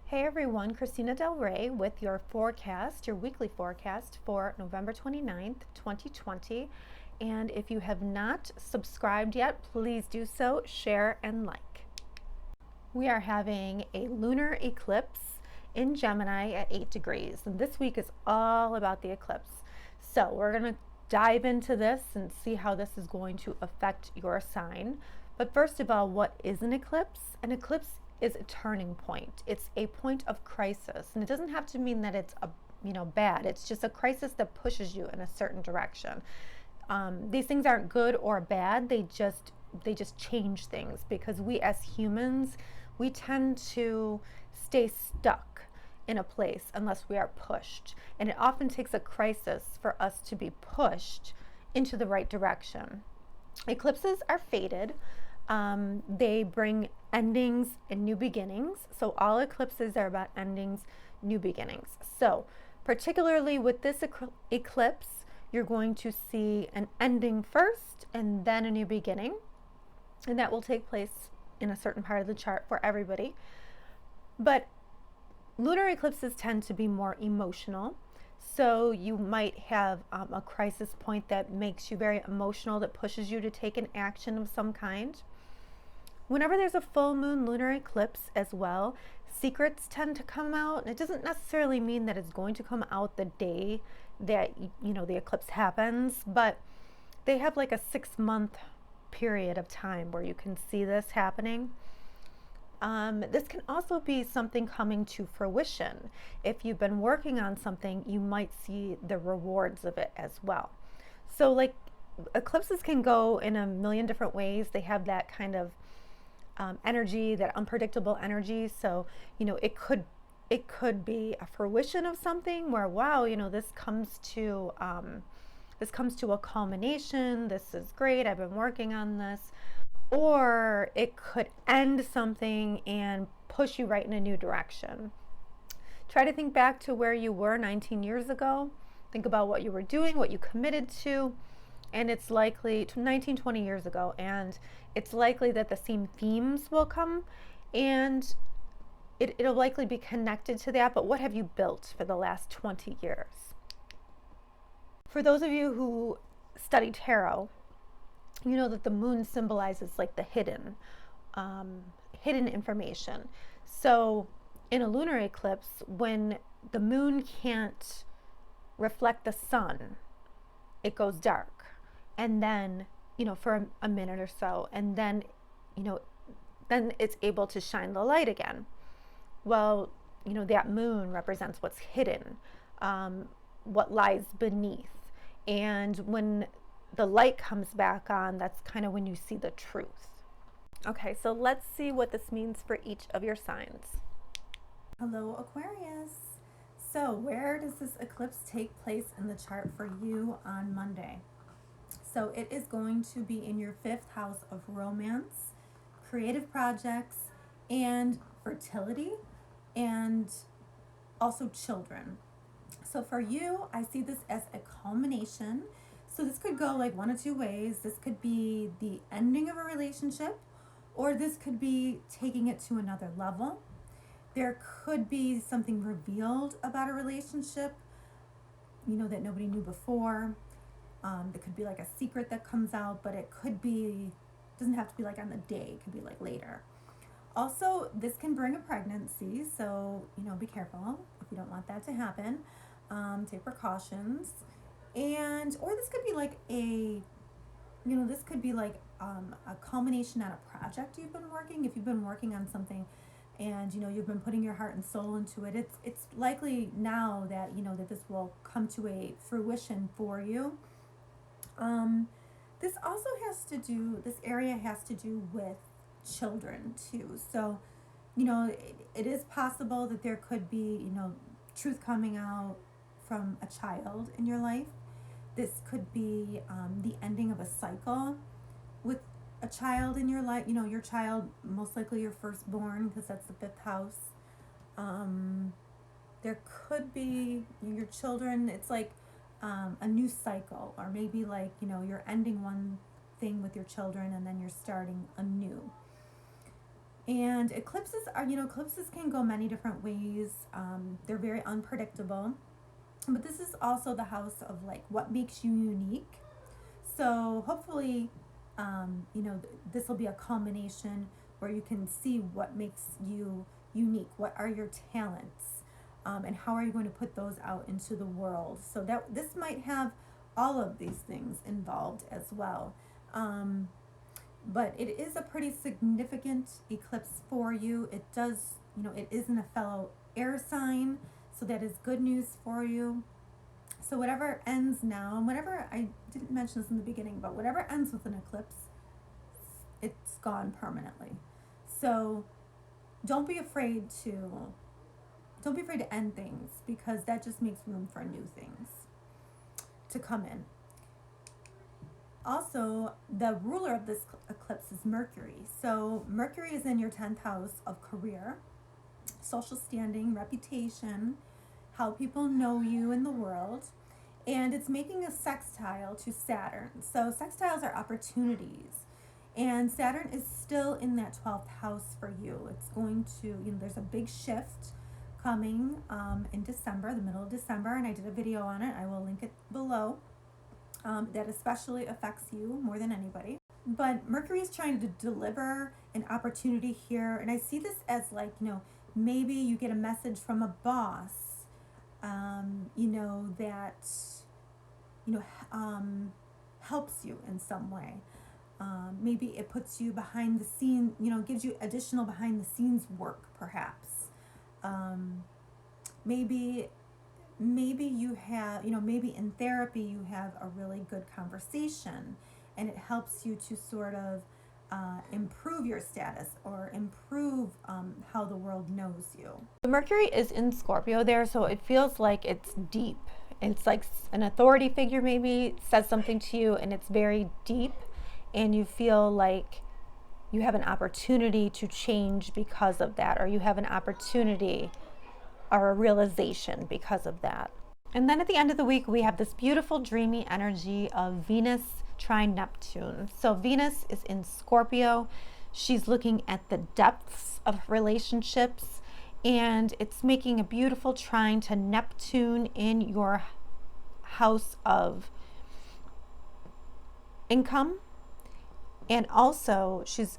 Hey everyone, Christina Del Rey with your forecast, your weekly forecast for November 29th, 2020. And if you have not subscribed yet, please do so, share, and like. We are having a lunar eclipse in Gemini at 8 degrees. And this week is all about the eclipse. So we're going to dive into this and see how this is going to affect your sign. But first of all, what is an eclipse? An eclipse is a turning point. It's a point of crisis, and it doesn't have to mean that it's bad. It's just a crisis that pushes you in a certain direction. These things aren't good or bad. They just change things, because we as humans, we tend to stay stuck in a place unless we are pushed, and it often takes a crisis for us to be pushed into the right direction. Eclipses are fated. They bring endings and new beginnings. So all eclipses are about endings, new beginnings. So particularly with this eclipse, you're going to see an ending first and then a new beginning. And that will take place in a certain part of the chart for everybody. But lunar eclipses tend to be more emotional. So you might have a crisis point that makes you very emotional, that pushes you to take an action of some kind. Whenever there's a full moon lunar eclipse as well, secrets tend to come out. It doesn't necessarily mean that it's going to come out the day that the eclipse happens, but they have like a 6-month period of time where you can see this happening. This can also be something coming to fruition. If you've been working on something, you might see the rewards of it as well. So like eclipses can go in a million different ways. They have that kind of energy, that unpredictable energy. So it could be a fruition of something where, wow, this comes to a culmination. This is great. I've been working on this. Or it could end something and push you right in a new direction. Try to think back to where you were 19 years ago. Think about what you were doing, what you committed to, and it's likely 19, 20 years ago, and it's likely that the same themes will come, and it'll likely be connected to that. But what have you built for the last 20 years? For those of you who study tarot, you know that the moon symbolizes like the hidden information. So in a lunar eclipse, when the moon can't reflect the sun, it goes dark, and then for a minute or so, and then then it's able to shine the light again. Well, that moon represents what's hidden, what lies beneath, and when the light comes back on, that's kind of when you see the truth. Okay, so let's see what this means for each of your signs. Hello, Aquarius. So where does this eclipse take place in the chart for you on Monday? So it is going to be in your 5th house of romance, creative projects, and fertility, and also children. So for you, I see this as a culmination. So this could go like one of two ways. This could be the ending of a relationship, or this could be taking it to another level. There could be something revealed about a relationship, that nobody knew before. There could be like a secret that comes out, but it doesn't have to be like on the day. It could be like later. Also, this can bring a pregnancy, so be careful if you don't want that to happen. Take precautions. Or this could be like a culmination on a project you've been working. If you've been working on something and you've been putting your heart and soul into it, it's likely now that that this will come to a fruition for you. This area has to do with children too. So it is possible that there could be truth coming out from a child in your life. This could be the ending of a cycle with a child in your life. Your child, most likely your firstborn, because that's the 5th house. There could be your children. It's like a new cycle, or maybe like you're ending one thing with your children and then you're starting anew. And eclipses are, eclipses can go many different ways. They're very unpredictable. But this is also the house of like what makes you unique. So hopefully, this will be a culmination where you can see what makes you unique. What are your talents? And how are you going to put those out into the world? So that this might have all of these things involved as well. But it is a pretty significant eclipse for you. It does, it is in a fellow air sign, so that is good news for you. So whatever ends now, and whatever, I didn't mention this in the beginning, but whatever ends with an eclipse, it's gone permanently. So don't be afraid to end things, because that just makes room for new things to come in. Also, the ruler of this eclipse is Mercury. So Mercury is in your 10th house of career, social standing, reputation, how people know you in the world. And it's making a sextile to Saturn. So sextiles are opportunities. And Saturn is still in that 12th house for you. It's going to, there's a big shift coming in December, the middle of December, and I did a video on it. I will link it below. That especially affects you more than anybody. But Mercury is trying to deliver an opportunity here, and I see this as like, maybe you get a message from a boss, that, helps you in some way. Maybe it puts you behind the scene, gives you additional behind the scenes work, perhaps. Maybe you have, maybe in therapy you have a really good conversation, and it helps you to sort of improve your status or improve how the world knows you. Mercury is in Scorpio there, so it feels like it's deep. It's like an authority figure maybe says something to you, and it's very deep, and you feel like you have an opportunity to change because of that, or you have an opportunity or a realization because of that. And then at the end of the week, we have this beautiful dreamy energy of Venus trine Neptune. So Venus is in Scorpio. She's looking at the depths of relationships, and it's making a beautiful trine to Neptune in your house of income. And also she's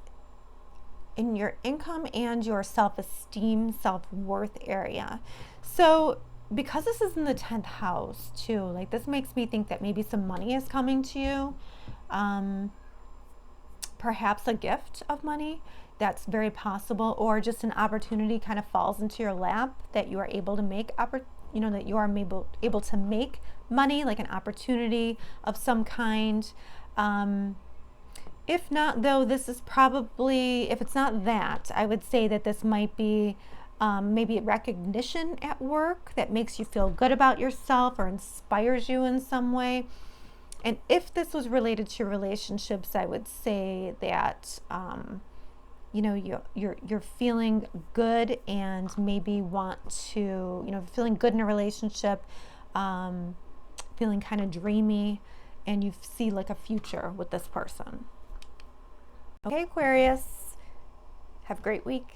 in your income and your self-esteem, self-worth area. So because this is in the 10th house too, like this makes me think that maybe some money is coming to you. Perhaps a gift of money, that's very possible, or just an opportunity kind of falls into your lap that you are able to make, that you are able to make money, like an opportunity of some kind. If not, though, this is probably, if it's not that, I would say that this might be maybe recognition at work that makes you feel good about yourself or inspires you in some way. And if this was related to relationships, I would say that you're feeling good and maybe want to, feeling good in a relationship, feeling kind of dreamy, and you see like a future with this person. Okay, Aquarius, have a great week.